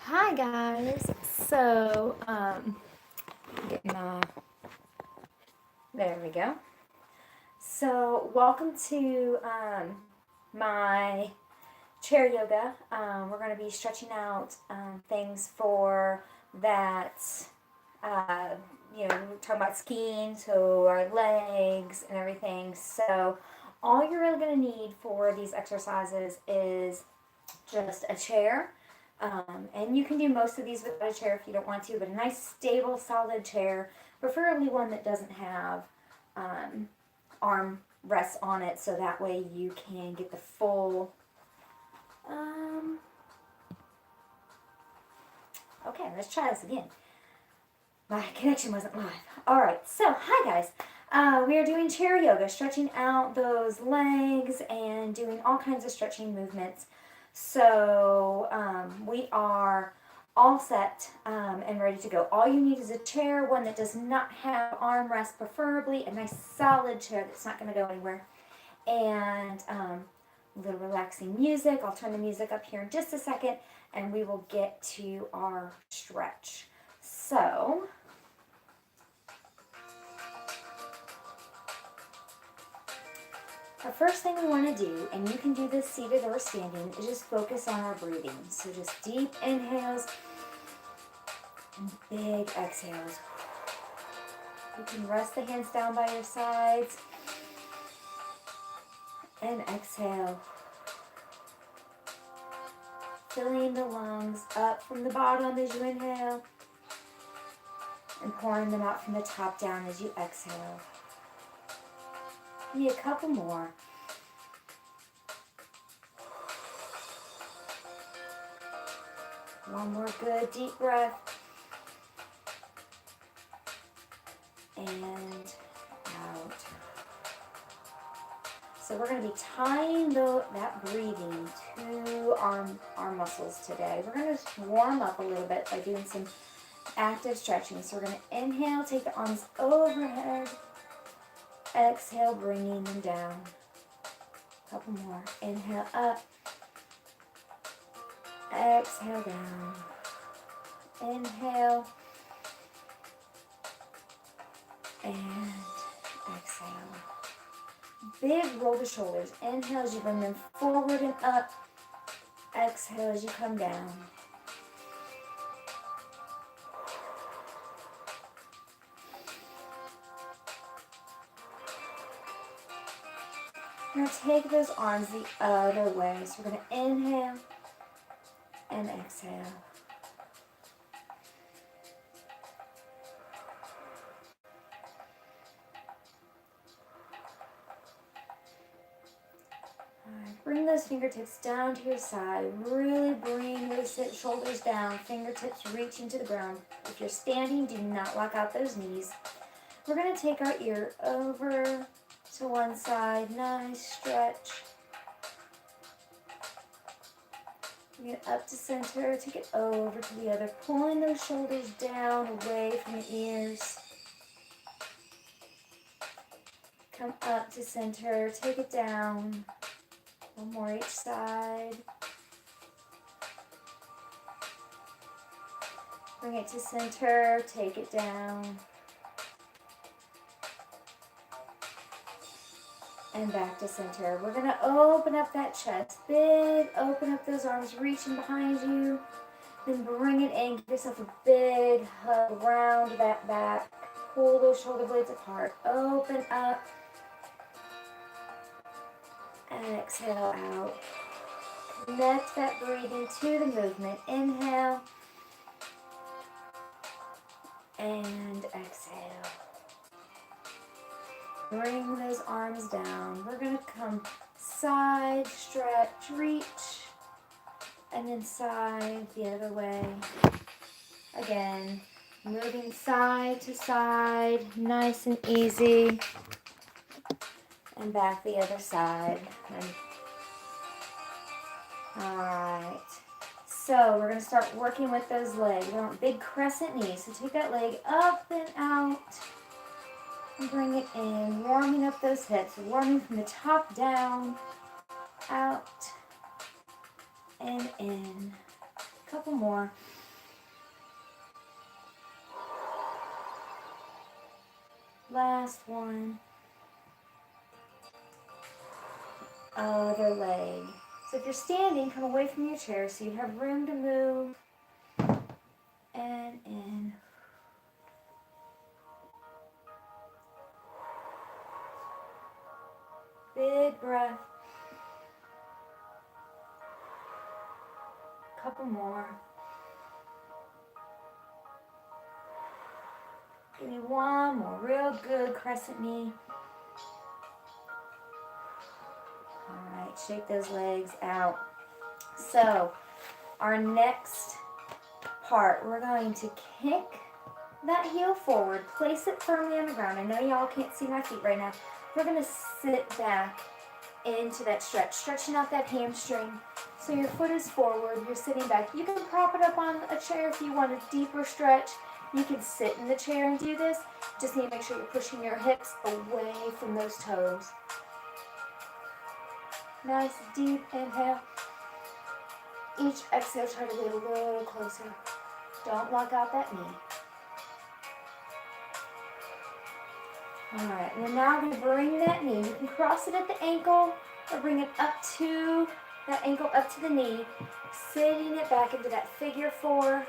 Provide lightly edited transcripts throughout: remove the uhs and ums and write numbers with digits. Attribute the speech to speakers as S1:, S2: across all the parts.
S1: Hi guys. So, get my there we go. So, welcome to my chair yoga. We're going to be stretching out things for that. Uh, we're talking about skiing, so our legs and everything. So, all you're really going to need for these exercises is just a chair. And you can do most of these without a chair if you don't want to, but a nice, stable, solid chair, preferably one that doesn't have um, arm rests on it, so that way you can get the full. Um, okay, let's try this again. My connection wasn't live. All right, so hi guys. We are doing chair yoga, stretching out those legs and doing all kinds of stretching movements. So we are all set and ready to go. All you need is a chair, one that does not have armrest, preferably a nice solid chair that's not going to go anywhere, and a little relaxing music. I'll turn the music up here in just a second, and we will get to our stretch. So, the first thing we want to do, and you can do this seated or standing, is just focus on our breathing. So just deep inhales and big exhales. You can rest the hands down by your sides and exhale. Filling the lungs up from the bottom as you inhale and pouring them out from the top down as you exhale. Give me a couple more. One more good deep breath. And out. So we're going to be tying that breathing to our muscles today. We're going to warm up a little bit by doing some active stretching. So we're going to inhale, take the arms overhead. Exhale, bringing them down. A couple more. Inhale up. Exhale down. Inhale. And exhale. Big roll the shoulders. Inhale as you bring them forward and up. Exhale as you come down. Now take those arms the other way. So we're going to inhale and exhale. Bring those fingertips down to your side. Really bring those shoulders down. Fingertips reaching to the ground. If you're standing, do not lock out those knees. We're going to take our ear over to one side. Nice stretch. Bring it up to center. Take it over to the other. Pulling those shoulders down away from the ears. Come up to center. Take it down. One more each side. Bring it to center, take it down. And back to center. We're going to open up that chest. Big, open up those arms, reaching behind you. Then bring it in. Give yourself a big hug around that back. Pull those shoulder blades apart. Open up. And exhale out. Connect that breathing to the movement. Inhale. And exhale. Bring those arms down. We're going to come side, stretch, reach, and then side the other way. Again, moving side to side, nice and easy. And back the other side. Alright. So we're going to start working with those legs. We want big crescent knees. So take that leg up and out. And bring it in. Warming up those hips. Warming from the top down. Out. And in. A couple more. Last one. Other leg. So if you're standing, come away from your chair so you have room to move. And in. Big breath. Couple more. Give me one more real good crescent knee. All right, shake those legs out. So our next part, we're going to kick that heel forward, place it firmly on the ground. I know y'all can't see my feet right now. We're going to sit back into that stretch, stretching out that hamstring. So your foot is forward, you're sitting back. You can prop it up on a chair if you want a deeper stretch. You can sit in the chair and do this. Just need to make sure you're pushing your hips away from those toes. Nice deep inhale. Each exhale, try to get a little closer. Don't lock out that knee. Alright, we're now going to bring that knee. You can cross it at the ankle or bring it up to that ankle, up to the knee, sitting it back into that figure four.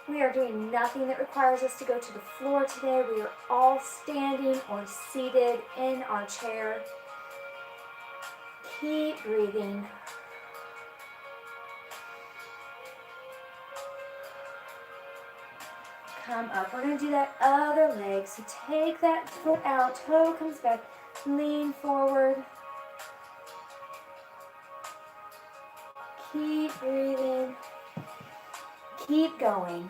S1: We are doing nothing that requires us to go to the floor today. We are all standing or seated in our chair. Keep breathing. Come up. We're going to do that other leg. So take that foot out. Toe comes back. Lean forward. Keep breathing. Keep going.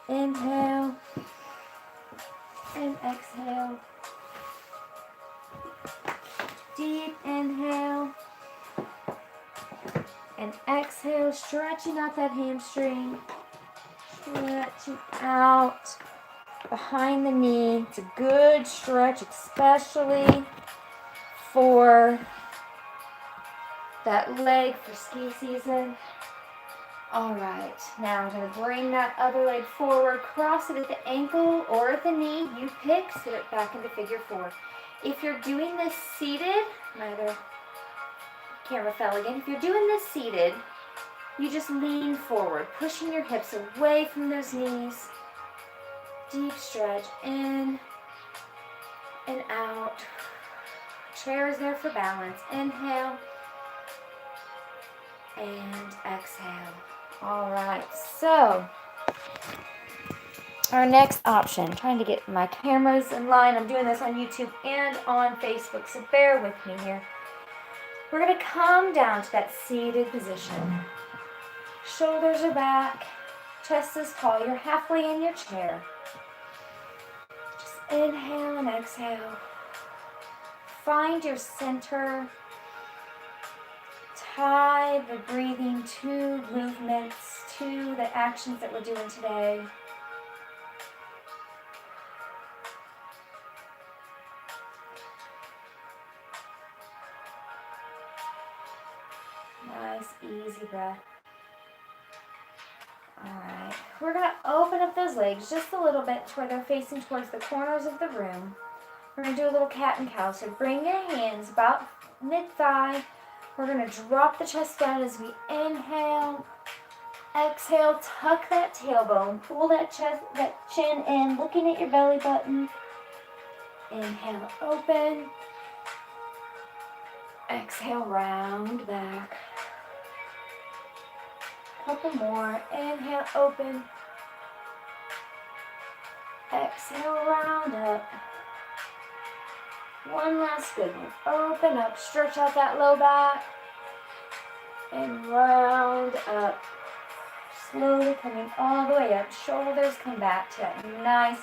S1: Inhale. And exhale. Deep inhale. And exhale. Stretching out that hamstring. Stretching out behind the knee. It's a good stretch, especially for that leg for ski season. All right, now I'm going to bring that other leg forward, cross it at the ankle or at the knee. You pick, sit it back into figure four. If you're doing this seated, my other camera fell again. If you're doing this seated, you just lean forward, pushing your hips away from those knees. Deep stretch, in and out. Chair is there for balance. Inhale and exhale. All right, so our next option, trying to get my cameras in line. I'm doing this on YouTube and on Facebook, so bear with me here. We're going to come down to that seated position. Shoulders are back, chest is tall. You're halfway in your chair. Just inhale and exhale. Find your center. Tie the breathing to movements, to the actions that we're doing today. Nice, easy breath. Alright, we're going to open up those legs just a little bit to where they're facing towards the corners of the room. We're going to do a little cat and cow. So bring your hands about mid-thigh. We're going to drop the chest down as we inhale. Exhale, tuck that tailbone. Pull that chest, that chin in, looking at your belly button. Inhale, open. Exhale, round back. Couple more. Inhale, open. Exhale, round up. One last good one. Open up, stretch out that low back. And round up. Slowly coming all the way up. Shoulders come back to that nice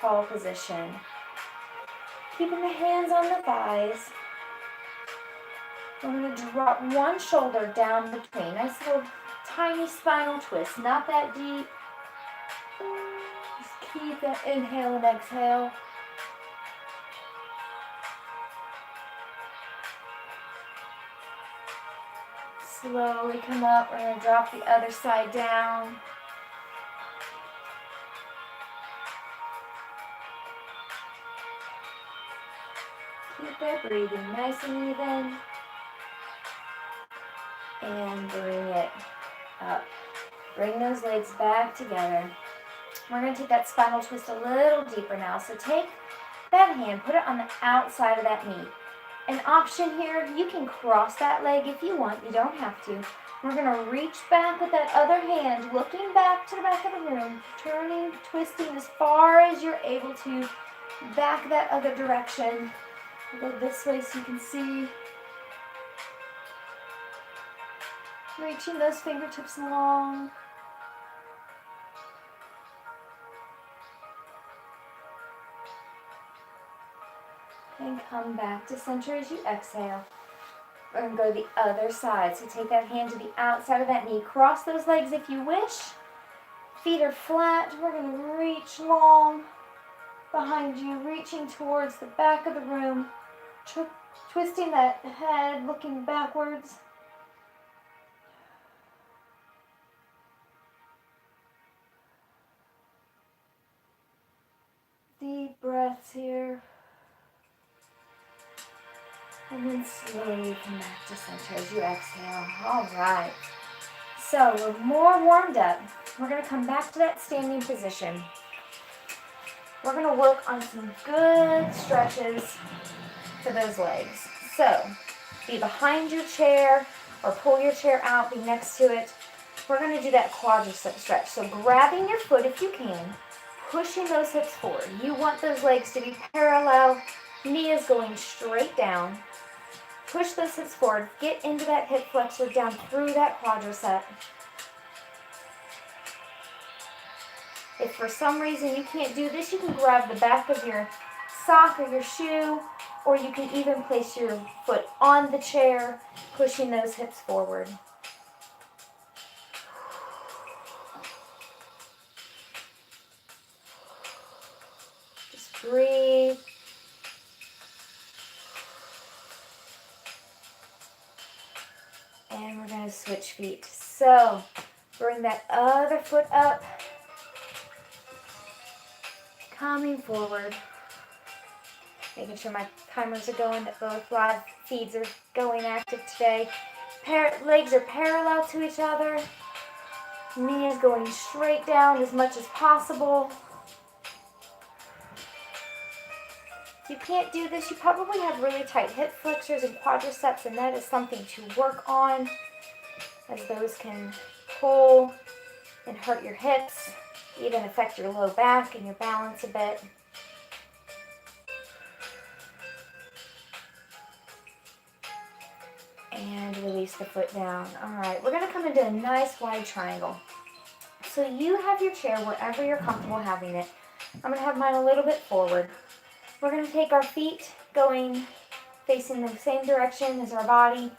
S1: tall position. Keeping the hands on the thighs. We're going to drop one shoulder down between. Nice little tiny spinal twist. Not that deep. Just keep that inhale and exhale. Slowly come up. We're going to drop the other side down. back there, breathing nice and even. And bring it up. Bring those legs back together. We're going to take that spinal twist a little deeper now. So take that hand, put it on the outside of that knee. An option here, you can cross that leg if you want. You don't have to. We're going to reach back with that other hand, looking back to the back of the room, turning, twisting as far as you're able to, back that other direction. We'll go this way so you can see. Reaching those fingertips long. And come back to center as you exhale. We're going to go to the other side. So take that hand to the outside of that knee. Cross those legs if you wish. Feet are flat. We're going to reach long behind you, reaching towards the back of the room, twisting that head, looking backwards. Deep breaths here. And then slowly come back to center as you exhale. All right. So we're more warmed up. We're going to come back to that standing position. We're going to work on some good stretches for those legs. So be behind your chair or pull your chair out, be next to it. We're going to do that quadricep stretch. So grabbing your foot if you can, pushing those hips forward. You want those legs to be parallel. Knee is going straight down. Push those hips forward. Get into that hip flexor down through that quadricep. If for some reason you can't do this, you can grab the back of your sock or your shoe, or you can even place your foot on the chair, pushing those hips forward. Just breathe. And we're going to switch feet. So bring that other foot up. Coming forward. Making sure my timers are going, that both live feeds are going active today. Legs are parallel to each other. Knee is going straight down as much as possible. If you can't do this, you probably have really tight hip flexors and quadriceps, and that is something to work on, as those can pull and hurt your hips, even affect your low back and your balance a bit. And release the foot down. All right, we're going to come into a nice wide triangle. So you have your chair wherever you're comfortable having it. I'm going to have mine a little bit forward. We're going to take our feet going, facing the same direction as our body.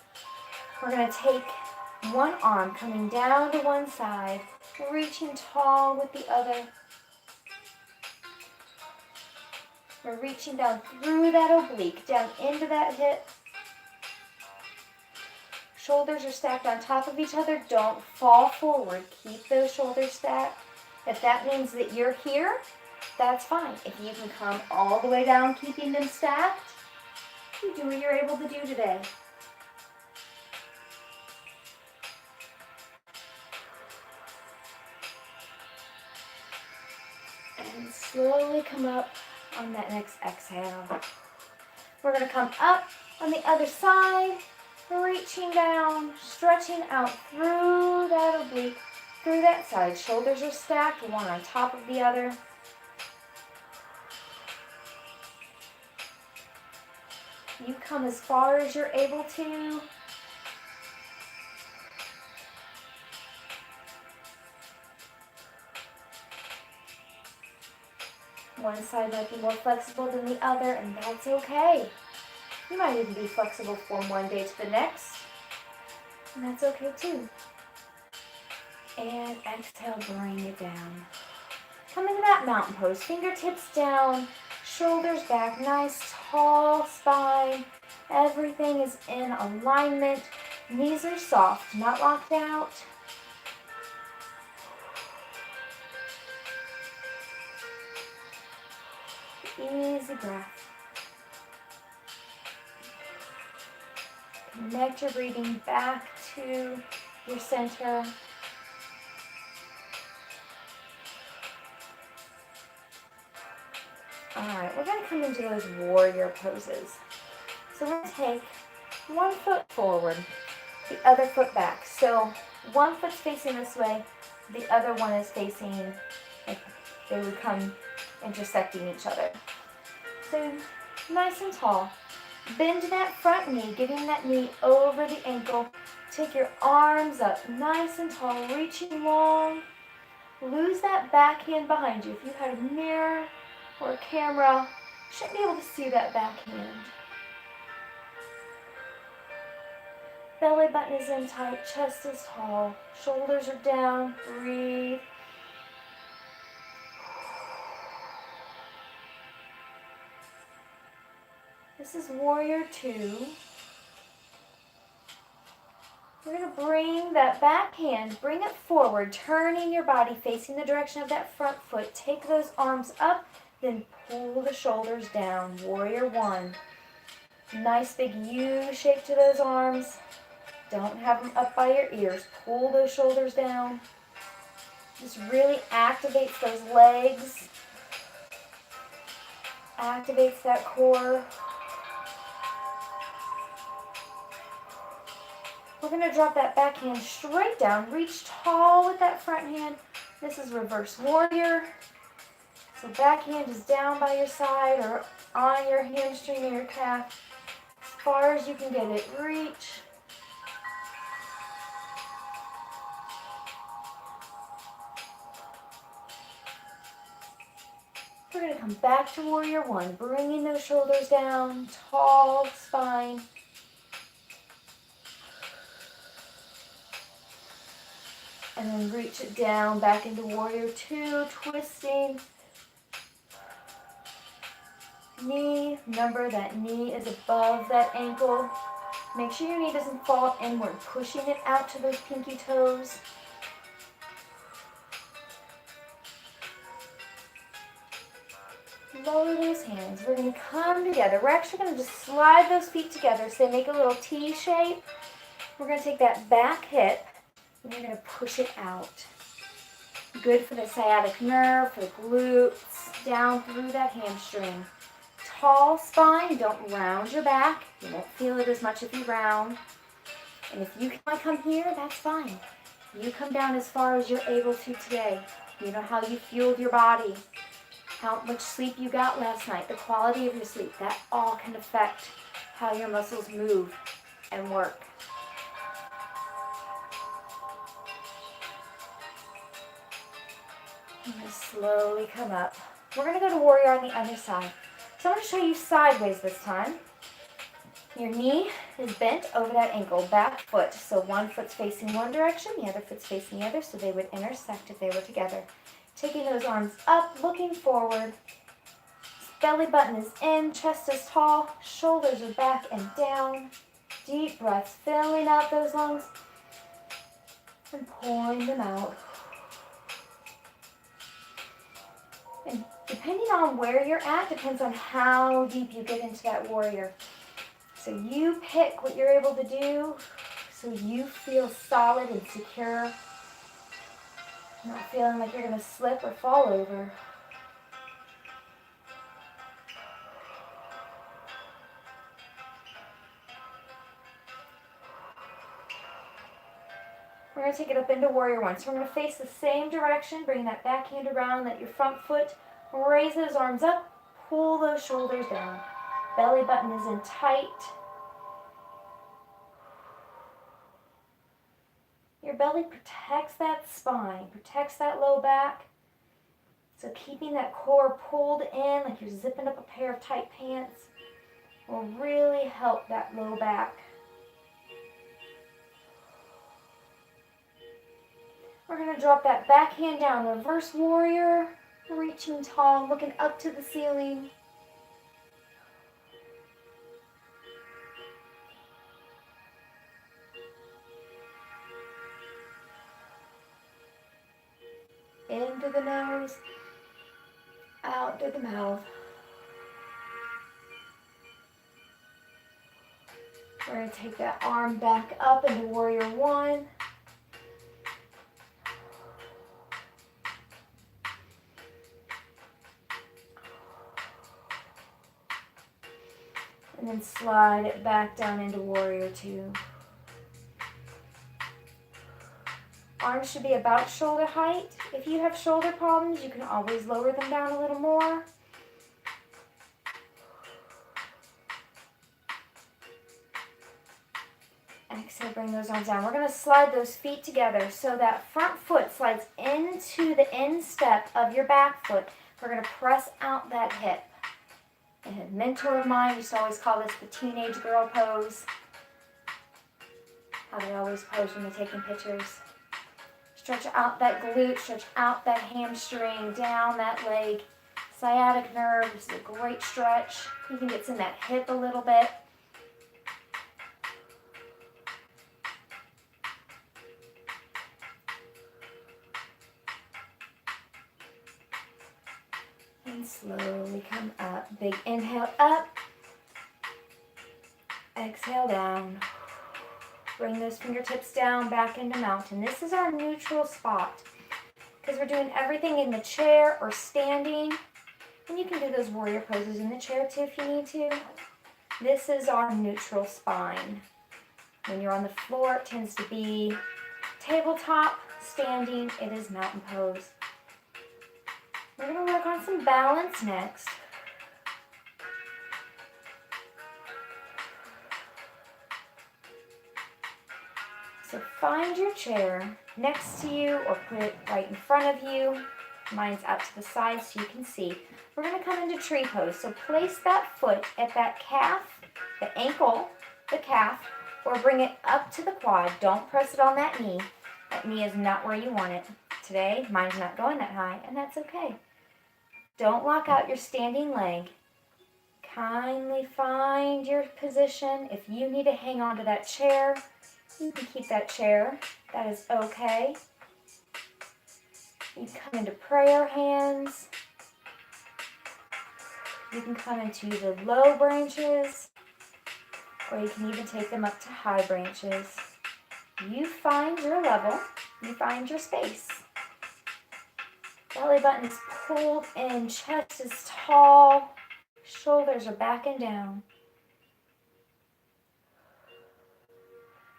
S1: We're going to take one arm coming down to one side, reaching tall with the other. We're reaching down through that oblique, down into that hip. Shoulders are stacked on top of each other. Don't fall forward. Keep those shoulders stacked. If that means that you're here, that's fine. If you can come all the way down, keeping them stacked, you do what you're able to do today. And slowly come up on that next exhale. We're going to come up on the other side, reaching down, stretching out through that oblique, through that side. Shoulders are stacked, one on top of the other. You come as far as you're able to. One side might be more flexible than the other, and that's okay. You might even be flexible from one day to the next, and that's okay too. And exhale, bring it down. Come into that mountain pose, fingertips down, shoulders back, nice tall spine. Everything is in alignment. Knees are soft, not locked out. Easy breath. Connect your breathing back to your center. Alright, we're going to come into those warrior poses. So we're going to take one foot forward, the other foot back. So one foot's facing this way, the other one is facing, like they would come intersecting each other. So nice and tall. Bend that front knee, getting that knee over the ankle. Take your arms up nice and tall, reaching long. Lose that back hand behind you. If you had a mirror or a camera, you should be able to see that back hand. Belly button is in tight, chest is tall, shoulders are down. Breathe. This is warrior 2. We're going to bring that back hand, bring it forward, turning your body facing the direction of that front foot. Take those arms up, then pull the shoulders down. Warrior 1. Nice big U shape to those arms. Don't have them up by your ears. Pull those shoulders down. This really activates those legs. Activates that core. We're going to drop that back hand straight down. Reach tall with that front hand. This is reverse warrior. So back hand is down by your side or on your hamstring or your calf. As far as you can get it. Reach. We're going to come back to warrior 1. Bringing those shoulders down. Tall spine. And then reach it down back into warrior 2, twisting. Knee, remember that knee is above that ankle. Make sure your knee doesn't fall inward, pushing it out to those pinky toes. Lower those hands. We're going to come together. We're actually going to just slide those feet together so they make a little T shape. We're going to take that back hip. And you're going to push it out. Good for the sciatic nerve, for the glutes, down through that hamstring. Tall spine, don't round your back. You won't feel it as much if you round. And if you want to come here, that's fine. You come down as far as you're able to today. You know how you fueled your body, how much sleep you got last night, the quality of your sleep. That all can affect how your muscles move and work. I'm going to slowly come up. We're going to go to warrior on the other side. So I'm going to show you sideways this time. Your knee is bent over that ankle, back foot. So one foot's facing one direction, the other foot's facing the other, so they would intersect if they were together. Taking those arms up, looking forward. Belly button is in, chest is tall, shoulders are back and down. Deep breaths, filling out those lungs and pouring them out. And depending on where you're at, depends on how deep you get into that warrior. So you pick what you're able to do so you feel solid and secure. Not feeling like you're going to slip or fall over. We're going to take it up into warrior 1. So we're going to face the same direction, bring that back hand around, let your front foot raise those arms up, pull those shoulders down. Belly button is in tight. Your belly protects that spine, protects that low back. So keeping that core pulled in like you're zipping up a pair of tight pants will really help that low back. We're going to drop that back hand down, reverse warrior, reaching tall, looking up to the ceiling. Into the nose, out to the mouth. We're going to take that arm back up into warrior one. And then slide it back down into warrior two. Arms should be about shoulder height. If you have shoulder problems, you can always lower them down a little more. Exhale, bring those arms down. We're going to slide those feet together so that front foot slides into the instep of your back foot. We're going to press out that hip. A mentor of mine used to always call this the teenage girl pose. How they always pose when they're taking pictures. Stretch out that glute, stretch out that hamstring, down that leg. Sciatic nerve, this is a great stretch. Even gets in that hip a little bit. And slowly come up. Big inhale up. Exhale down. Bring those fingertips down, back into mountain. This is our neutral spot because we're doing everything in the chair or standing. And you can do those warrior poses in the chair too if you need to. This is our neutral spine. When you're on the floor, it tends to be tabletop. Standing, it is mountain pose. We're going to work on some balance next. So find your chair next to you or put it right in front of you. Mine's out to the side so you can see. We're going to come into tree pose. So place that foot at that calf, the ankle, the calf, or bring it up to the quad. Don't press it on that knee. That knee is not where you want it. Today, mine's not going that high, and that's okay. Don't lock out your standing leg. Kindly find your position. If you need to hang on to that chair, you can keep that chair. That is okay. You come into prayer hands. You can come into the low branches, or you can even take them up to high branches. You find your level. You find your space. Belly button is pulled in, chest is tall, shoulders are back and down.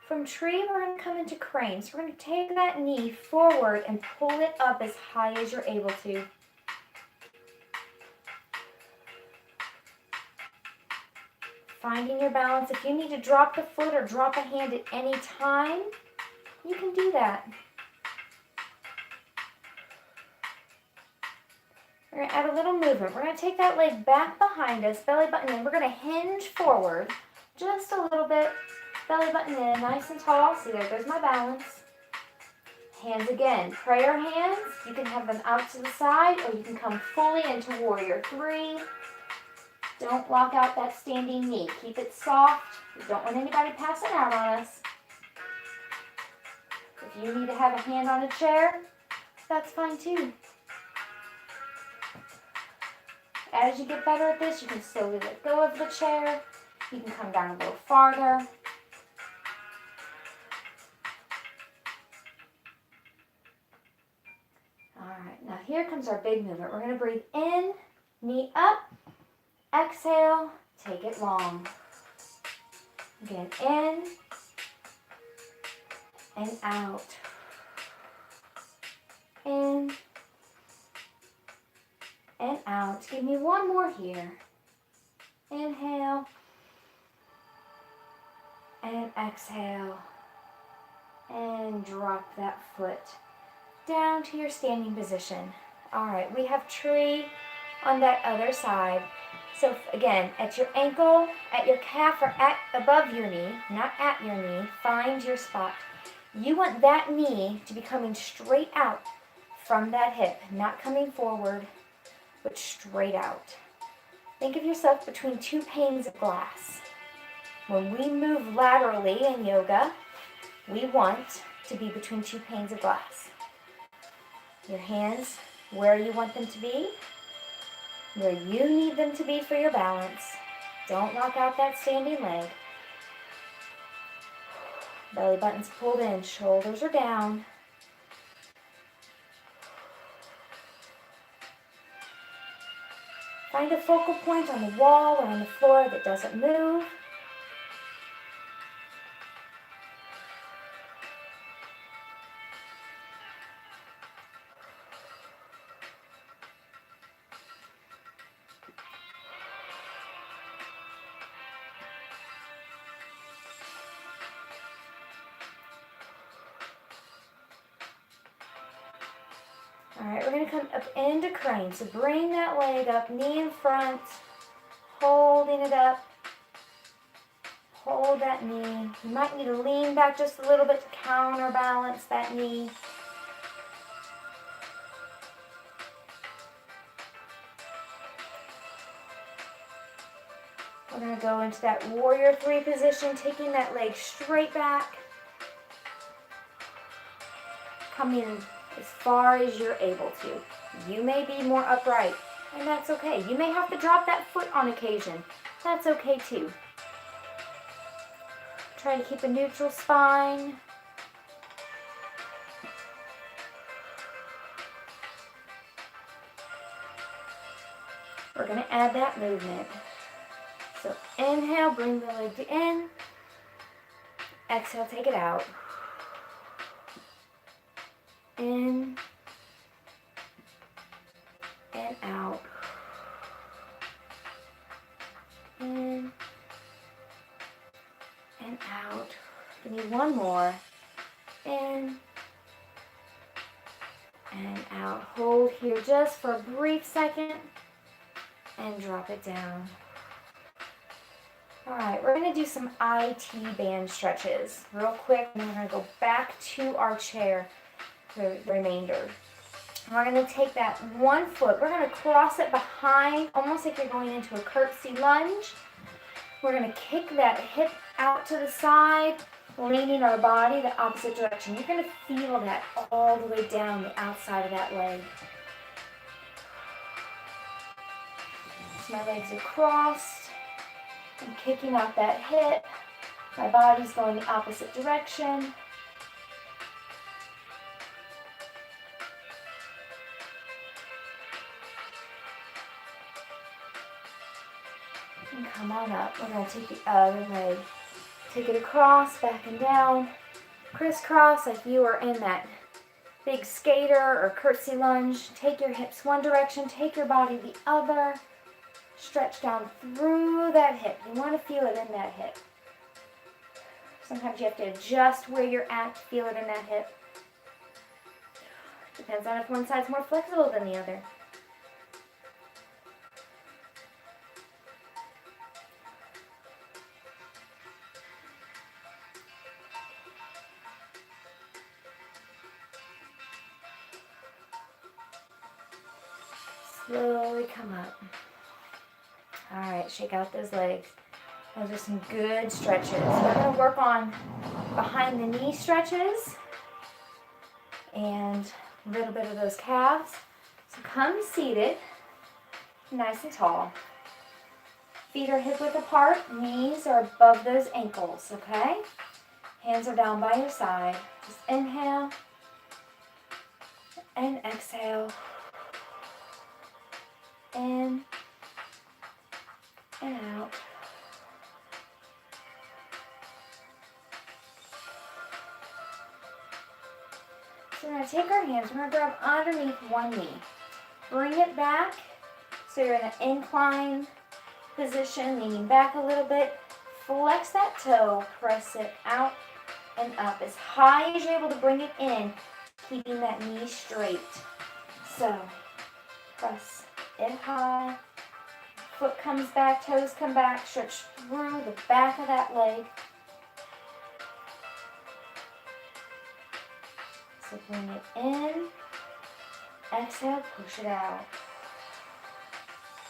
S1: From tree, we're going to come into crane. So we're going to take that knee forward and pull it up as high as you're able to. Finding your balance. If you need to drop the foot or drop a hand at any time, you can do that. We're going to add a little movement. We're going to take that leg back behind us, belly button in. We're going to hinge forward just a little bit. Belly button in, nice and tall. See, there goes my balance. Hands again, prayer hands. You can have them out to the side or you can come fully into warrior three. Don't lock out that standing knee. Keep it soft. We don't want anybody passing out on us. If you need to have a hand on a chair, that's fine too. As you get better at this, you can slowly let go of the chair. You can come down a little farther. Alright, now here comes our big movement. We're going to breathe in, knee up, exhale, take it long. Again, in and out. In and out. Give me one more here. Inhale and exhale. And drop that foot down to your standing position. All right, we have tree on that other side. So again, at your ankle, at your calf, or at above your knee, not at your knee, find your spot. You want that knee to be coming straight out from that hip, not coming forward, but straight out. Think of yourself between two panes of glass. When we move laterally in yoga, we want to be between two panes of glass. Your hands where you want them to be, where you need them to be for your balance. Don't lock out that standing leg. Belly button's pulled in, shoulders are down. Find a focal point on the wall or on the floor that doesn't move. Alright, we're going to come up into crane. So bring that leg up, knee in front, holding it up. Hold that knee. You might need to lean back just a little bit to counterbalance that knee. We're going to go into that warrior three position, taking that leg straight back. Coming as far as you're able to. You may be more upright, and that's okay. You may have to drop that foot on occasion. That's okay too. Try to keep a neutral spine. We're going to add that movement. So inhale, bring the leg in. Exhale, take it out. In and out. In and out. We need one more. In and out. Hold here just for a brief second and drop it down. Alright, we're going to do some IT band stretches real quick, and then we're going to go back to our chair for the remainder. And we're going to take that one foot, we're going to cross it behind, almost like you're going into a curtsy lunge. We're going to kick that hip out to the side, leaning our body the opposite direction. You're going to feel that all the way down the outside of that leg. So my legs are crossed. I'm kicking out that hip. My body's going the opposite direction. And come on up. We're going to take the other leg. Take it across, back and down. Crisscross like you are in that big skater or curtsy lunge. Take your hips one direction, take your body the other. Stretch down through that hip. You want to feel it in that hip. Sometimes you have to adjust where you're at to feel it in that hip. Depends on if one side's more flexible than the other. Slowly come up. Alright, shake out those legs. Those are some good stretches. We're going to work on behind the knee stretches and a little bit of those calves. So come seated, nice and tall. Feet are hip width apart, knees are above those ankles, okay? Hands are down by your side. Just inhale and exhale. In and out. So we're going to take our hands, we're going to grab underneath one knee. Bring it back so you're in an incline position, leaning back a little bit. Flex that toe, press it out and up as high as you're able to bring it in, keeping that knee straight. So press it high. Foot comes back, toes come back, stretch through the back of that leg. So bring it in, exhale, push it out.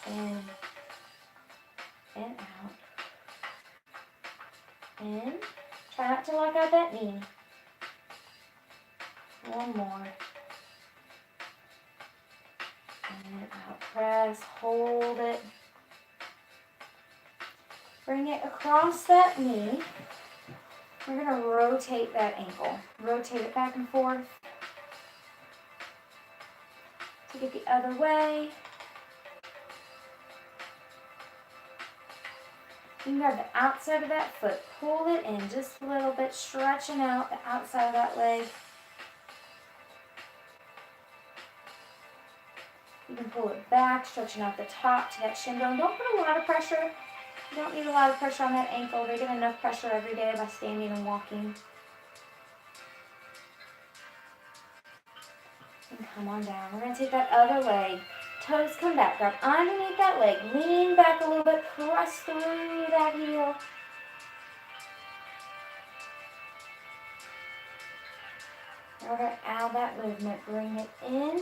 S1: In and out. In. Try not to lock out that knee. One more. And out. Press, hold it. Bring it across that knee. We're going to rotate that ankle. Rotate it back and forth. Take it the other way. You can grab the outside of that foot, pull it in just a little bit, stretching out the outside of that leg. You can pull it back, stretching out the top to that shin bone. Don't put a lot of pressure. You don't need a lot of pressure on that ankle. They get enough pressure every day by standing and walking. And come on down. We're going to take that other leg. Toes come back. Grab underneath that leg. Lean back a little bit. Press through that heel. Now we're going to add that movement. Bring it in.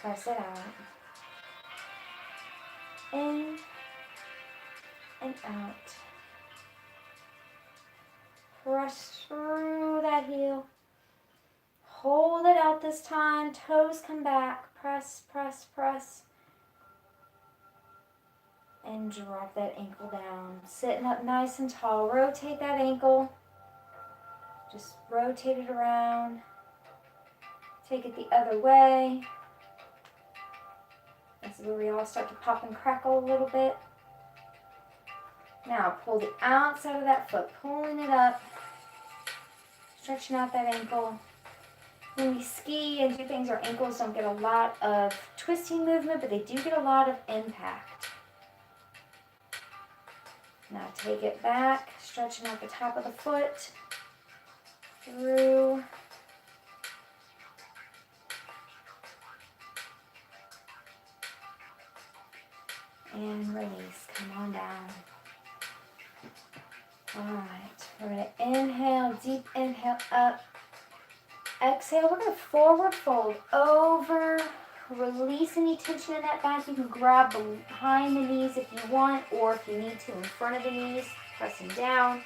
S1: Press it out. In and out. Press through that heel. Hold it out this time. Toes come back. Press, press, press. And drop that ankle down. Sitting up nice and tall. Rotate that ankle. Just rotate it around. Take it the other way. This is where we all start to pop and crackle a little bit. Now pull the outside of that foot, pulling it up, stretching out that ankle. When we ski and do things, our ankles don't get a lot of twisting movement, but they do get a lot of impact. Now take it back, stretching out the top of the foot, through. And release. Come on down. Alright, we're going to inhale, deep inhale up. Exhale, we're going to forward fold over. Release any tension in that back. You can grab behind the knees if you want, or if you need to, in front of the knees, pressing down.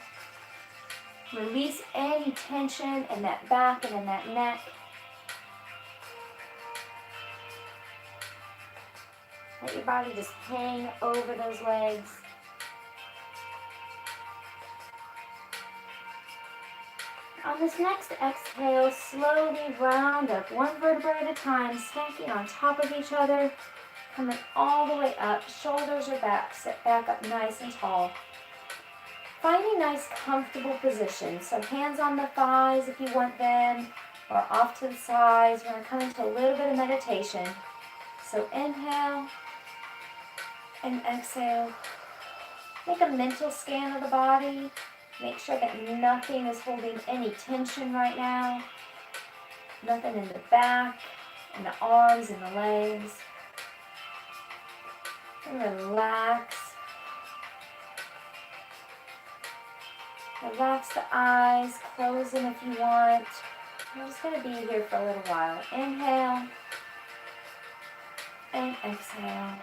S1: Release any tension in that back and in that neck. Let your body just hang over those legs. On this next exhale, slowly round up, one vertebra at a time, stacking on top of each other, coming all the way up. Shoulders are back, sit back up nice and tall. Find a nice comfortable position. So hands on the thighs if you want them, or off to the sides. We're going to come into a little bit of meditation. So inhale and exhale. Make a mental scan of the body. Make sure that nothing is holding any tension right now. Nothing in the back, in the arms, and the legs. And relax. Relax the eyes, close them if you want. I'm just going to be here for a little while. Inhale and exhale.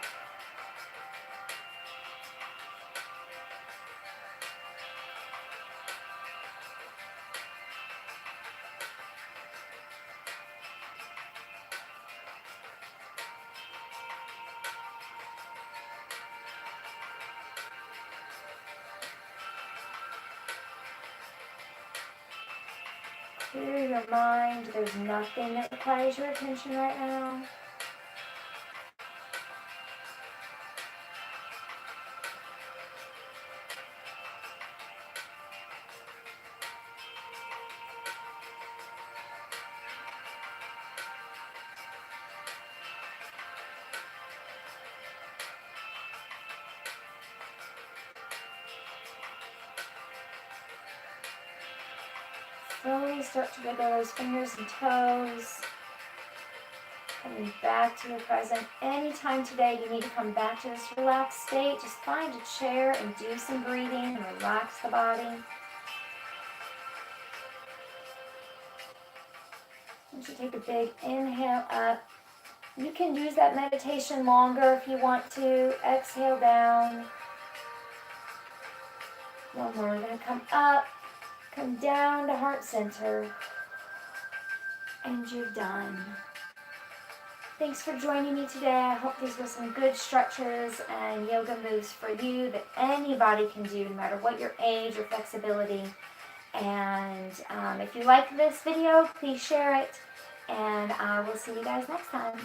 S1: Clear your mind. There's nothing that requires your attention right now. Slowly start to wiggle those fingers and toes. Coming back to your present. Anytime today you need to come back to this relaxed state, just find a chair and do some breathing and relax the body. You should take a big inhale up. You can use that meditation longer if you want to. Exhale down. One more. We're going to come up. Come down to heart center, and you're done. Thanks for joining me today. I hope these were some good stretches and yoga moves for you that anybody can do, no matter what your age or flexibility. And if you like this video, please share it. And I will see you guys next time.